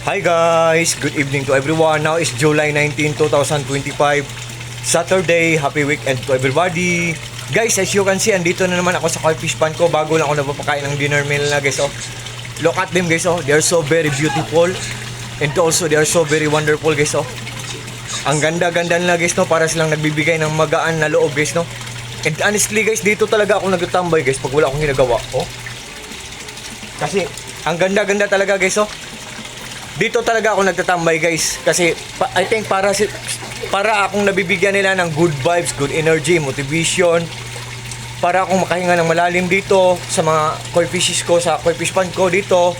Hi guys! Good evening to everyone. Now is July 19, 2025. Saturday. Happy weekend to everybody. Guys, as you can see, andito na naman ako sa koi fish pan ko. Bago lang ako napapakain ng dinner meal na guys. Oh. Look at them guys. Oh. They are so very beautiful. And also they are so very wonderful guys. Oh. Ang ganda-ganda nila guys. No? Para silang nagbibigay ng magaan na loob guys. No? And honestly guys, dito talaga ako nagtatambay guys pag wala akong ginagawa. Oh. Kasi ang ganda-ganda talaga guys. Oh. Dito talaga ako nagtatambay guys kasi I think para akong nabibigyan nila ng good vibes, good energy, motivation, para akong makahinga ng malalim dito sa mga koi fishes ko, sa koi fish pond ko dito.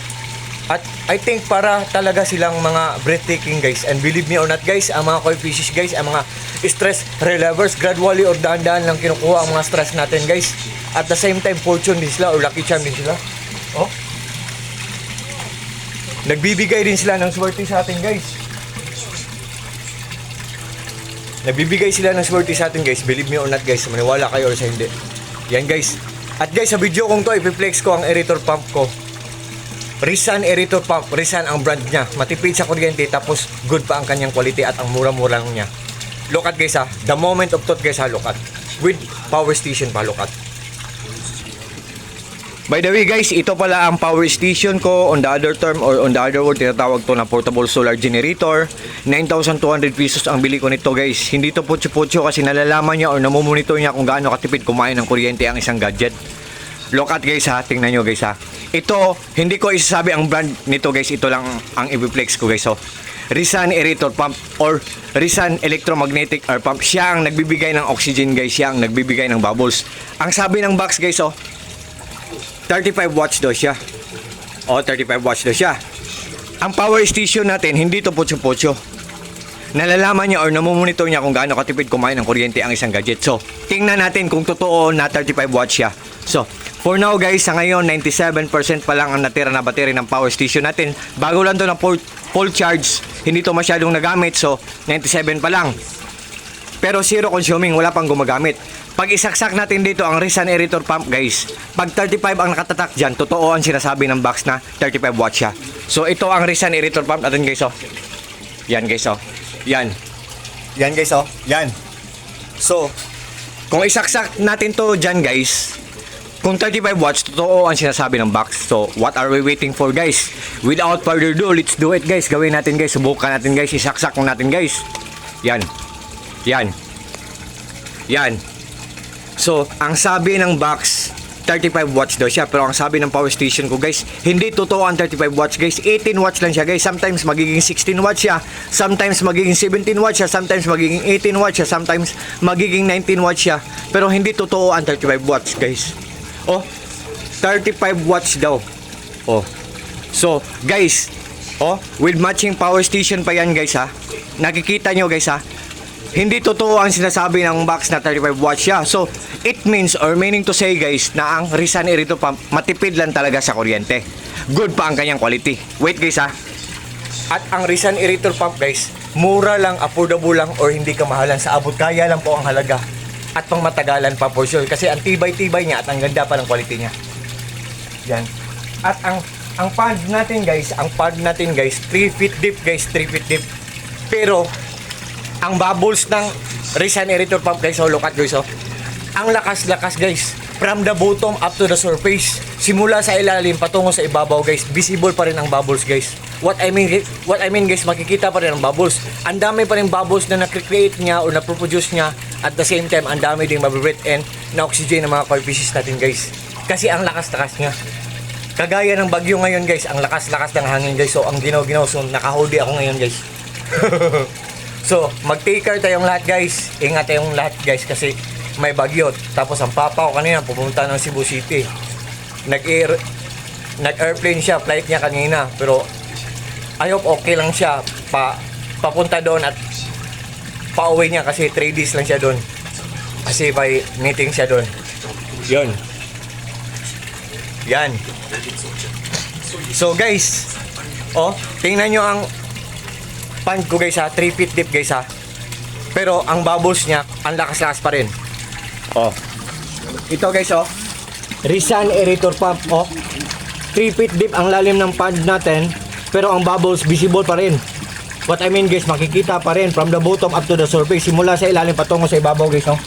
At I think para talaga silang mga breathtaking guys. And believe me or not guys, ang mga koi fishes guys, ang mga stress relievers, gradually or dahan-dahan lang kinukuha ang mga stress natin guys. At the same time, fortune din sila or lucky charm din sila. Oh, nagbibigay din sila ng swerte sa atin guys. Nagbibigay sila ng swerte sa atin guys. Believe me or not guys, maniwala kayo or sa hindi. Yan guys. At guys, sa video kong to, ipiflex ko ang aerator pump ko. Risan aerator pump. Risan ang brand niya. Matipid sa kuryente, tapos good pa ang kanyang quality at ang mura-mura lang niya. Look at guys ha. The moment of truth guys ha. Look at. With power station pa. Look at. By the way guys, ito pala ang power station ko. On the other term or on the other word, tinatawag to na portable solar generator. 9,200 pesos ang bili ko nito guys. Hindi to putyo-putyo kasi nalalaman niya or namumonitor niya kung gaano katipid kumain ng kuryente ang isang gadget. Look at guys ha, tingnan nyo guys ha. Ito, hindi ko isasabi ang brand nito guys. Ito lang ang i-flex ko guys. So, Risan aerator pump or Risan electromagnetic air pump. Siya ang nagbibigay ng oxygen guys. Siya ang nagbibigay ng bubbles. Ang sabi ng box guys 35 watts daw siya. 35 watts daw siya. Ang power station natin, hindi to putyo-putyo. Nalalaman niya or namumonitor niya kung gaano katipid kumain ng kuryente ang isang gadget. So, tingnan natin kung totoo na 35 watts siya. So, for now guys, sa ngayon, 97% pa lang ang natira na battery ng power station natin. Bago lang to ng full charge, hindi to masyadong nagamit. So, 97 pa lang. Pero zero consuming, wala pang gumagamit. Pag isaksak natin dito ang Risan aerator pump guys, pag 35 ang nakatatak dyan, totoo ang sinasabi ng box na 35 watts siya. So ito ang Risan aerator pump natin guys Yan guys Yan. Yan guys Yan. So, kung isaksak natin to dyan guys, kung 35 watts, totoo ang sinasabi ng box. So, what are we waiting for guys? Without further ado, let's do it guys. Gawin natin guys, subukan natin guys, isaksak natin guys. Yan. Yan. Yan. So, ang sabi ng box, 35 watts daw siya. Pero ang sabi ng power station ko guys, hindi totoo ang 35 watts guys. 18 watts lang siya guys. Sometimes magiging 16 watts siya. Sometimes magiging 17 watts siya. Sometimes magiging 18 watts siya. Sometimes magiging 19 watts siya. Pero hindi totoo ang 35 watts guys. 35 watts daw. So, guys, with matching power station pa yan guys ha. Nakikita nyo guys ha. Hindi totoo ang sinasabi ng box na 35 watts siya. So, it means or meaning to say guys na ang Risan aerator pump matipid lang talaga sa kuryente. Good pa ang kanyang quality. Wait guys ha. At ang Risan aerator pump guys, mura lang, affordable lang or hindi kamahalan. Sa abot kaya lang po ang halaga. At pang matagalan pa for sure. Kasi ang tibay-tibay niya at ang ganda pa ng quality niya. Yan. At ang pad natin guys, 3 feet deep guys, 3 feet deep. Pero ang bubbles ng Risan aerator pump guys, look at guys ang lakas-lakas guys, from the bottom up to the surface, simula sa ilalim patungo sa ibabaw guys, visible pa rin ang bubbles guys. What I mean guys, makikita pa rin ang bubbles. Ang dami pa rin bubbles na na-create niya o na-produce niya. At the same time, ang dami ding mabibreathe in na oxygen ng mga koi fishes natin guys. Kasi ang lakas-lakas niya. Kagaya ng bagyo ngayon guys, ang lakas-lakas ng hangin guys. So ang ginaw-ginaw, so naka-hoodie ako ngayon guys. So, mag-take care tayong lahat guys. Ingat tayong lahat guys kasi may bagyo. Tapos ang papa ko kanina pupunta ng Cebu City. Nag-airplane siya, flight niya kanina. Pero I hope okay lang siya papunta doon at pauwi niya kasi 3 days lang siya doon. Kasi may meeting siya doon. Yun. Yan. So guys, tingnan nyo ang pan ko guys 3 feet deep guys Pero ang bubbles niya, ang lakas-lakas pa rin. Ito guys Risan aerator pump 3 feet deep ang lalim ng pad natin. pero ang bubbles visible pa rin. What I mean guys, makikita pa rin from the bottom up to the surface, simula sa ilalim patungo sa ibabaw guys, no?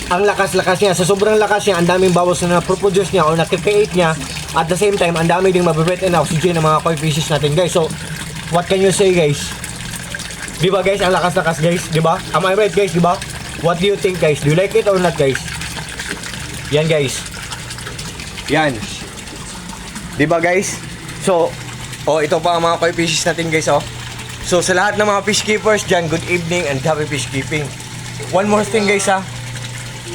Ang lakas-lakas niya, sa sobrang lakas niya, ang daming bubbles na na-produce niya or na-create niya. At the same time, ang dami ding mabibret and oxygen ng mga koi fishes natin guys. So, what can you say guys? Di ba guys, ang lakas-lakas guys, di ba? Am I right guys, di ba? What do you think guys? Do you like it or not guys? Yan guys. Yan. Di ba guys? So, ito pa ang mga koi fishes natin guys, oh. So, sa lahat ng mga fish keepers dyan, good evening and happy fish keeping. One more thing guys, ha.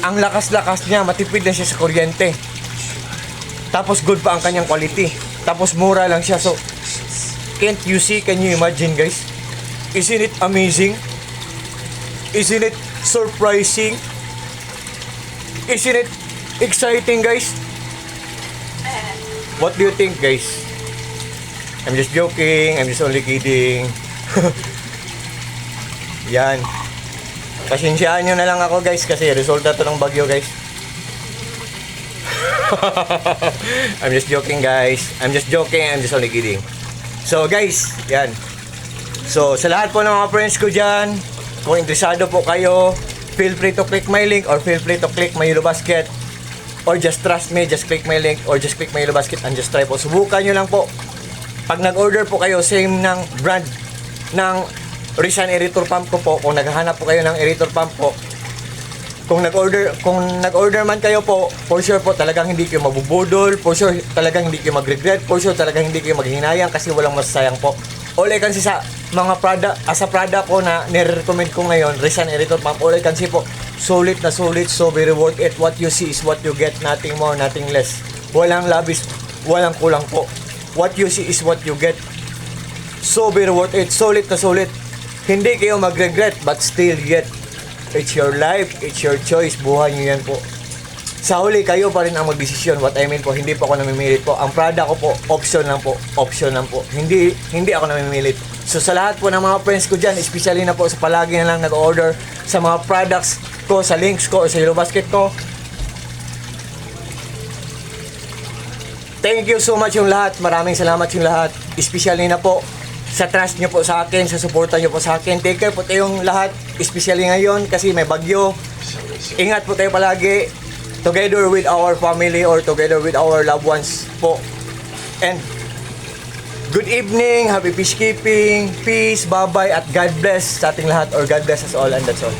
Ang lakas-lakas niya, matipid na siya sa kuryente. Tapos good pa ang kanyang quality. Tapos mura lang siya. So, can't you see, can you imagine guys? Isn't it amazing? Isn't it surprising? Isn't it exciting guys? What do you think guys? I'm just joking, I'm just only kidding. Yan. Pasensyaan nyo na lang ako guys kasi resulta to ng bagyo guys. I'm just joking guys. I'm just joking, I'm just only kidding. So guys, yan. So sa lahat po ng mga friends ko dyan, kung interesado po kayo, feel free to click my link or feel free to click my Yellow Basket. Or just trust me, just click my link or just click my Yellow Basket and just try po. Subukan nyo lang po. Pag nag-order po kayo, same ng brand ng Rizan aerator pump ko po, kung naghahanap po kayo ng aerator pump po, kung nag-order man kayo po, for sure po talagang hindi kayo mabubudol, for sure talagang hindi kayo mag-regret, for sure talagang hindi kayo maghinayang kasi walang masasayang po. All I can see sa mga product, sa product ko na nire-recommend ko ngayon, Rizan aerator pump, all I can see po, solid na solid, so very worth it. What you see is what you get, nothing more, nothing less. Walang labis, walang kulang po. What you see is what you get. So very worth it, solid na solid. Hindi kayo mag-regret, but still yet, it's your life, it's your choice, buhay nyo yan po. Sa huli, kayo pa rin ang magdesisyon. What I mean po, hindi po ako namimilit po. Ang product ko po, option lang po, option lang po. Hindi ako namimilit. So sa lahat po ng mga friends ko dyan, especially na po sa palagi na lang nag-order sa mga products ko, sa links ko, o sa Yellow Basket ko, thank you so much yung lahat. Maraming salamat yung lahat. Especially na po sa trust nyo po sa akin, sa suporta nyo po sa akin. Take care po tayong lahat, especially ngayon kasi may bagyo. Ingat po tayo palagi, together with our family or together with our loved ones po. And good evening, happy fish keeping, peace, bye-bye, at God bless sa ating lahat, or God bless us all, and that's all.